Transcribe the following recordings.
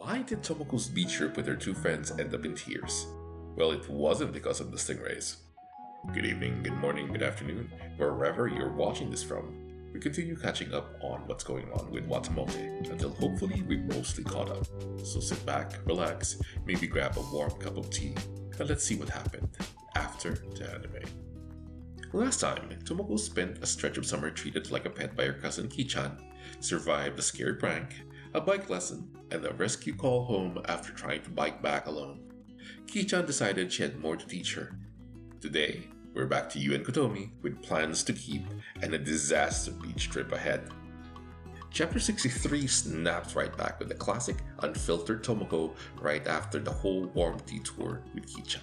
Why did Tomoko's beach trip with her two friends end up in tears? Well, it wasn't because of the stingrays. Good evening, good morning, good afternoon, wherever you're watching this from. We continue catching up on what's going on with WataMote until hopefully we're mostly caught up. So sit back, relax, maybe grab a warm cup of tea, and let's see what happened after the anime. Last time, Tomoko spent a stretch of summer treated like a pet by her cousin Kichan, survived a scary prank, a bike lesson, and a rescue call home after trying to bike back alone. Kichan decided she had more to teach her. Today, we're back to you and Kotomi with plans to keep and a disaster beach trip ahead. Chapter 63 snaps right back with the classic, unfiltered Tomoko right after the whole warm tea tour with Kichan.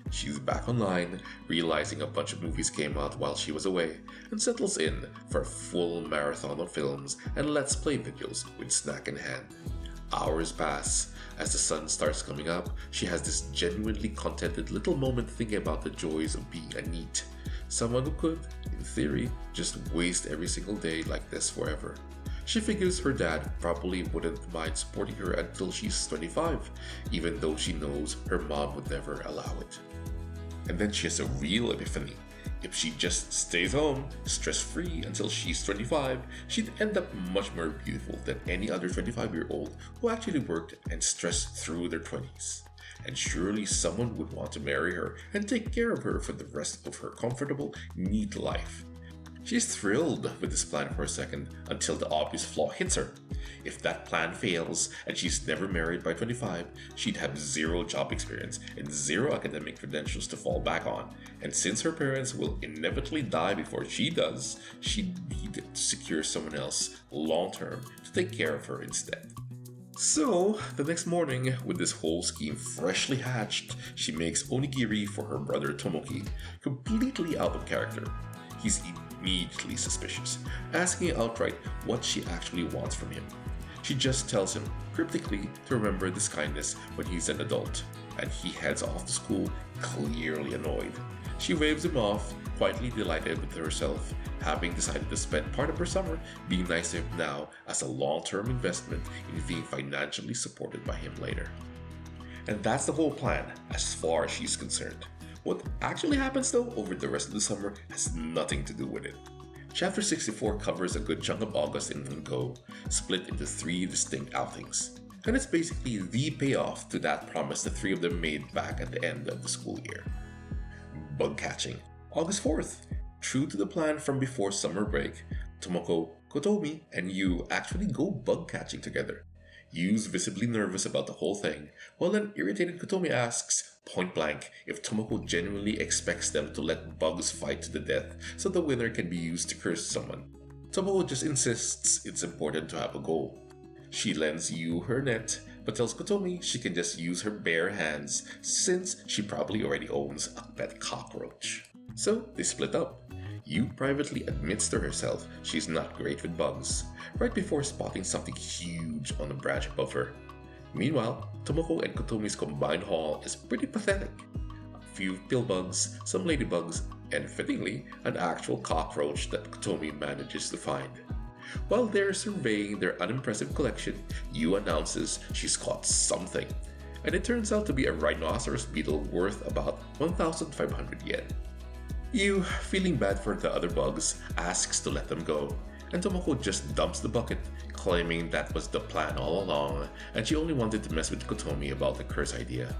She's back online, realizing a bunch of movies came out while she was away, and settles in for a full marathon of films and Let's Play videos with snack in hand. Hours pass. As the sun starts coming up, she has this genuinely contented little moment thinking about the joys of being a NEET. Someone who could, in theory, just waste every single day like this forever. She figures her dad probably wouldn't mind supporting her until she's 25, even though she knows her mom would never allow it. And then she has a real epiphany. If she just stays home, stress-free until she's 25, she'd end up much more beautiful than any other 25-year-old who actually worked and stressed through their 20s. And surely someone would want to marry her and take care of her for the rest of her comfortable, neat life. She's thrilled with this plan for a second until the obvious flaw hits her. If that plan fails and she's never married by 25, she'd have zero job experience and zero academic credentials to fall back on. And since her parents will inevitably die before she does, she'd need to secure someone else long-term to take care of her instead. So, the next morning, with this whole scheme freshly hatched, she makes onigiri for her brother Tomoki, completely out of character. He's immediately suspicious, asking outright what she actually wants from him. She just tells him cryptically to remember this kindness when he's an adult, and he heads off to school clearly annoyed. She waves him off, quietly delighted with herself, having decided to spend part of her summer being nice to him now as a long-term investment in being financially supported by him later. And that's the whole plan, as far as she's concerned. What actually happens though over the rest of the summer has nothing to do with it. Chapter 64 covers a good chunk of August in one go, split into 3 distinct outings. And it's basically the payoff to that promise the 3 of them made back at the end of the school year. Bug catching. August 4th. True to the plan from before summer break, Tomoko, Kotomi, and Yu actually go bug catching together. Yu's visibly nervous about the whole thing, while an irritated Kotomi asks, point blank, if Tomoko genuinely expects them to let bugs fight to the death so the winner can be used to curse someone. Tomoko just insists it's important to have a goal. She lends Yu her net, but tells Kotomi she can just use her bare hands since she probably already owns a pet cockroach. So they split up. Yu privately admits to herself she's not great with bugs, right before spotting something huge on a branch above her. Meanwhile, Tomoko and Kotomi's combined haul is pretty pathetic. A few pill bugs, some ladybugs, and fittingly, an actual cockroach that Kotomi manages to find. While they're surveying their unimpressive collection, Yu announces she's caught something, and it turns out to be a rhinoceros beetle worth about 1,500 yen. Yu, feeling bad for the other bugs, asks to let them go, and Tomoko just dumps the bucket, claiming that was the plan all along, and she only wanted to mess with Kotomi about the curse idea.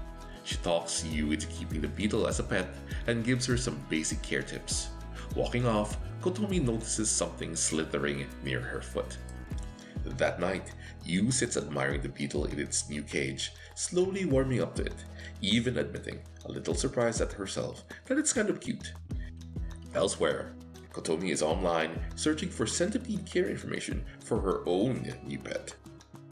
She talks Yu into keeping the beetle as a pet, and gives her some basic care tips. Walking off, Kotomi notices something slithering near her foot. That night, Yu sits admiring the beetle in its new cage, slowly warming up to it, even admitting, a little surprised at herself, that it's kind of cute. Elsewhere, Kotomi is online searching for centipede care information for her own new pet.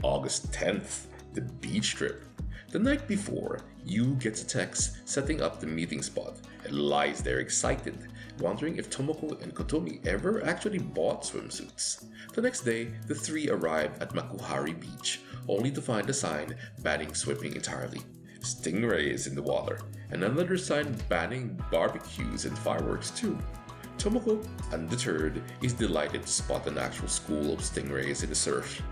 August 10th, the beach trip. The night before, Yu gets a text setting up the meeting spot and lies there excited, wondering if Tomoko and Kotomi ever actually bought swimsuits. The next day, the 3 arrive at Makuhari Beach, only to find a sign banning swimming entirely. Stingrays in the water, and another sign banning barbecues and fireworks too. Tomoko, undeterred, is delighted to spot an actual school of stingrays in the surf.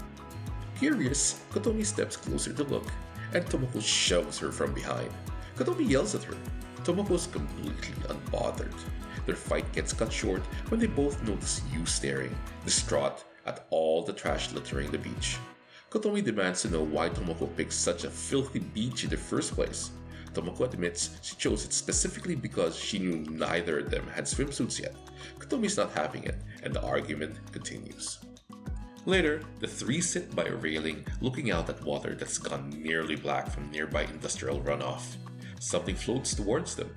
Curious, Kotomi steps closer to look, and Tomoko shoves her from behind. Kotomi yells at her. Tomoko's completely unbothered. Their fight gets cut short when they both notice Yu staring, distraught at all the trash littering the beach. Kotomi demands to know why Tomoko picked such a filthy beach in the first place. Tomoko admits she chose it specifically because she knew neither of them had swimsuits yet. Kotomi's not having it, and the argument continues. Later, the three sit by a railing looking out at water that's gone nearly black from nearby industrial runoff. Something floats towards them.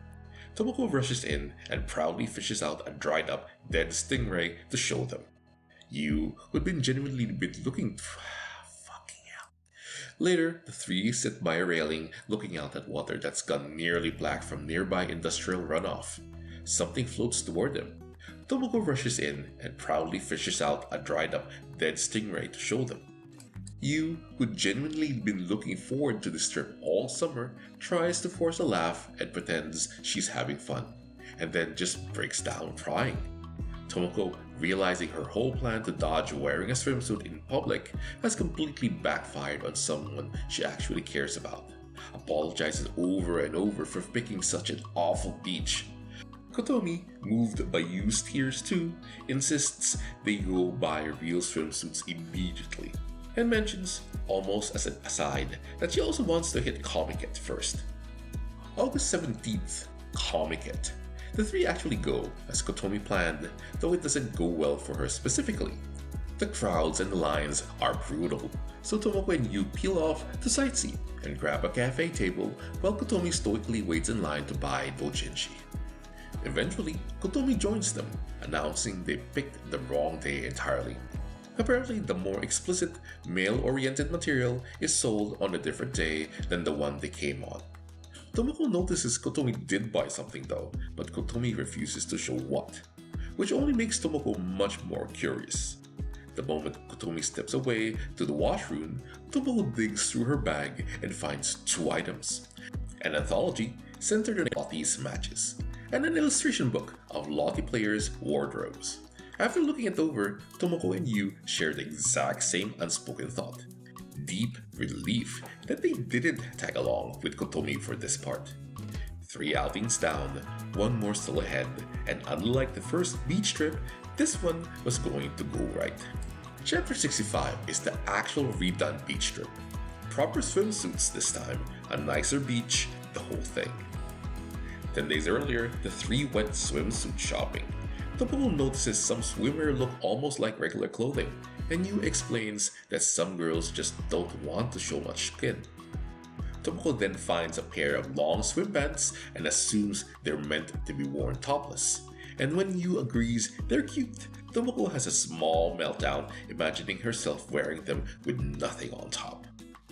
Tomoko rushes in and proudly fishes out a dried up, dead stingray to show them. Yu, who'd been genuinely looking. Fucking hell. Later, the three sit by a railing looking out at water that's gone nearly black from nearby industrial runoff. Something floats toward them. Tomoko rushes in and proudly fishes out a dried up, dead stingray to show them. Yu, who'd genuinely been looking forward to this trip all summer, tries to force a laugh and pretends she's having fun, and then just breaks down crying. Tomoko, realizing her whole plan to dodge wearing a swimsuit in public has completely backfired on someone she actually cares about, apologizes over and over for picking such an awful beach. Kotomi, moved by Yu's tears too, insists they go buy real swimsuits immediately, and mentions, almost as an aside, that she also wants to hit Comiket first. August 17th, Comiket. The three actually go, as Kotomi planned, though it doesn't go well for her specifically. The crowds and the lines are brutal, so Tomoko and Yu peel off to sightsee and grab a cafe table while Kotomi stoically waits in line to buy dojinshi. Eventually, Kotomi joins them, announcing they picked the wrong day entirely. Apparently, the more explicit, male-oriented material is sold on a different day than the one they came on. Tomoko notices Kotomi did buy something though, but Kotomi refuses to show what, which only makes Tomoko much more curious. The moment Kotomi steps away to the washroom, Tomoko digs through her bag and finds two items: an anthology centered on Lottie's matches, and an illustration book of Lottie players' wardrobes. After looking it over, Tomoko and Yu share the exact same unspoken thought: deep relief that they didn't tag along with Kotomi for this part. 3 outings down, one more still ahead, and unlike the first beach trip, this one was going to go right. Chapter 65 is the actual redone beach trip. Proper swimsuits this time, a nicer beach, the whole thing. 10 days earlier, the three went swimsuit shopping. Tomoko notices some swimwear look almost like regular clothing, and Yu explains that some girls just don't want to show much skin. Tomoko then finds a pair of long swim pants and assumes they're meant to be worn topless. And when Yu agrees they're cute, Tomoko has a small meltdown, imagining herself wearing them with nothing on top.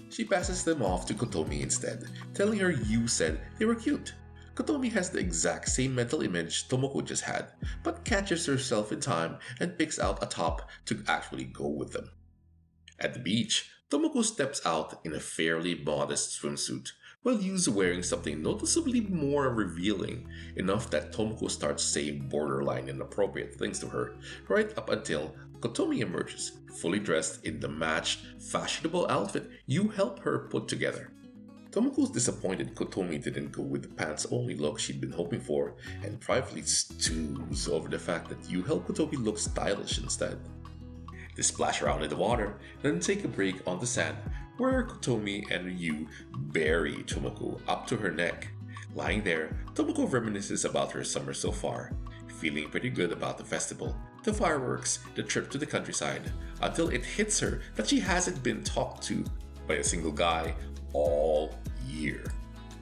She passes them off to Kotomi instead, telling her Yu said they were cute. Kotomi has the exact same mental image Tomoko just had, but catches herself in time and picks out a top to actually go with them. At the beach, Tomoko steps out in a fairly modest swimsuit, while Yu's wearing something noticeably more revealing, enough that Tomoko starts saying borderline inappropriate things to her, right up until Kotomi emerges, fully dressed in the matched, fashionable outfit Yu helped her put together. Tomoko's disappointed Kotomi didn't go with the pants-only look she'd been hoping for, and privately stews over the fact that Yu helped Kotomi look stylish instead. They splash around in the water, then take a break on the sand, where Kotomi and Yu bury Tomoko up to her neck. Lying there, Tomoko reminisces about her summer so far, feeling pretty good about the festival, the fireworks, the trip to the countryside, until it hits her that she hasn't been talked to by a single guy all year.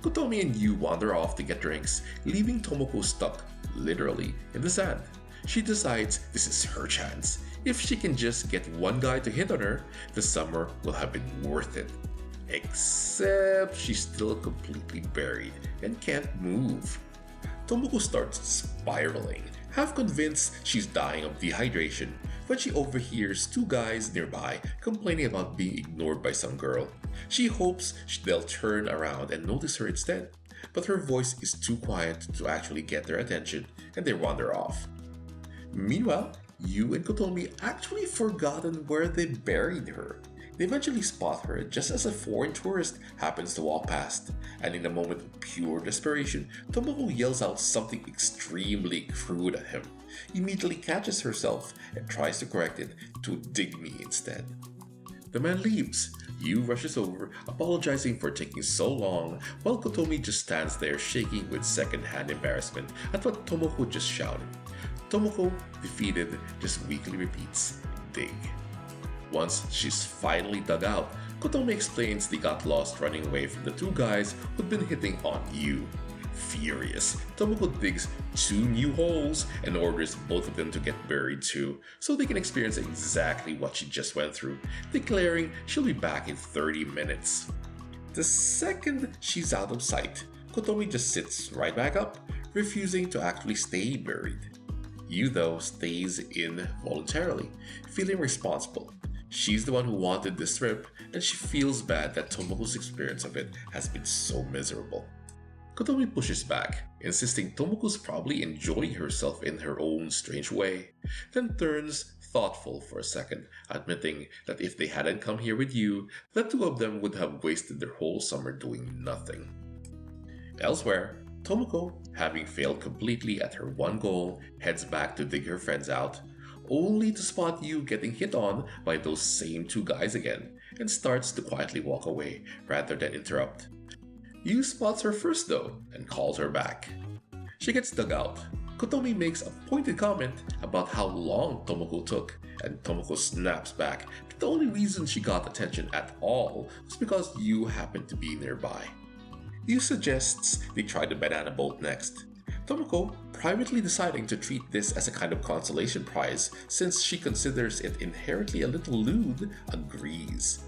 Kotomi and Yu wander off to get drinks, leaving Tomoko stuck, literally, in the sand. She decides this is her chance. If she can just get one guy to hit on her, the summer will have been worth it. Except she's still completely buried and can't move. Tomoko starts spiraling, half convinced she's dying of dehydration, when she overhears two guys nearby complaining about being ignored by some girl. She hopes they'll turn around and notice her instead, but her voice is too quiet to actually get their attention, and they wander off. Meanwhile, Yu and Kotomi actually forgotten where they buried her. They eventually spot her just as a foreign tourist happens to walk past, and in a moment of pure desperation, Tomoko yells out something extremely crude at him. He immediately catches herself and tries to correct it to "dig me" instead. The man leaves. Yu rushes over, apologizing for taking so long, while Kotomi just stands there shaking with second-hand embarrassment at what Tomoko just shouted. Tomoko, defeated, just weakly repeats, "dig." Once she's finally dug out, Kotomi explains they got lost running away from the two guys who'd been hitting on Yu. Furious, Tomoko digs 2 new holes and orders both of them to get buried too, so they can experience exactly what she just went through, declaring she'll be back in 30 minutes. The second she's out of sight, Kotomi just sits right back up, refusing to actually stay buried. Yu, though, stays in voluntarily, feeling responsible. She's the one who wanted this trip, and she feels bad that Tomoko's experience of it has been so miserable. Kotomi pushes back, insisting Tomoko's probably enjoying herself in her own strange way, then turns thoughtful for a second, admitting that if they hadn't come here with you, the two of them would have wasted their whole summer doing nothing. Elsewhere, Tomoko, having failed completely at her one goal, heads back to dig her friends out, only to spot Yu getting hit on by those same 2 guys again, and starts to quietly walk away rather than interrupt. Yu spots her first though, and calls her back. She gets dug out. Kotomi makes a pointed comment about how long Tomoko took, and Tomoko snaps back that the only reason she got attention at all was because Yu happened to be nearby. Yu suggests they try the banana boat next. Tomoko, privately deciding to treat this as a kind of consolation prize since she considers it inherently a little lewd, agrees.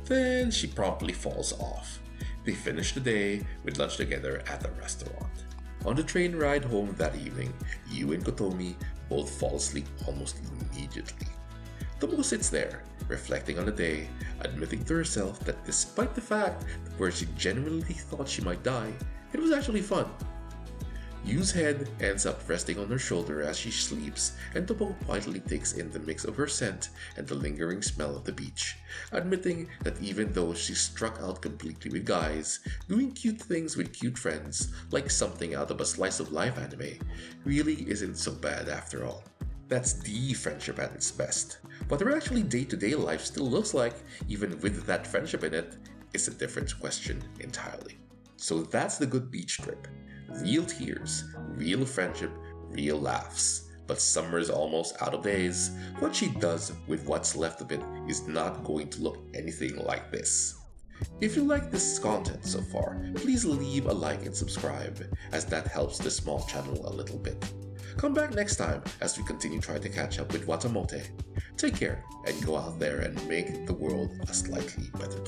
Then she promptly falls off. They finish the day with lunch together at a restaurant. On the train ride home that evening, Yu and Kotomi both fall asleep almost immediately. Tomoko sits there, reflecting on the day, admitting to herself that despite the fact that where she genuinely thought she might die, it was actually fun. Yu's head ends up resting on her shoulder as she sleeps, and Tomoko quietly takes in the mix of her scent and the lingering smell of the beach, admitting that even though she's struck out completely with guys, doing cute things with cute friends, like something out of a slice of life anime, really isn't so bad after all. That's the friendship at its best. What their actually day-to-day life still looks like, even with that friendship in it, is a different question entirely. So that's the good beach trip. Real tears, real friendship, real laughs. But summer's almost out of days. What she does with what's left of it is not going to look anything like this. If you like this content so far, please leave a like and subscribe, as that helps the small channel a little bit. Come back next time as we continue trying to catch up with WataMote. Take care and go out there and make the world a slightly better place.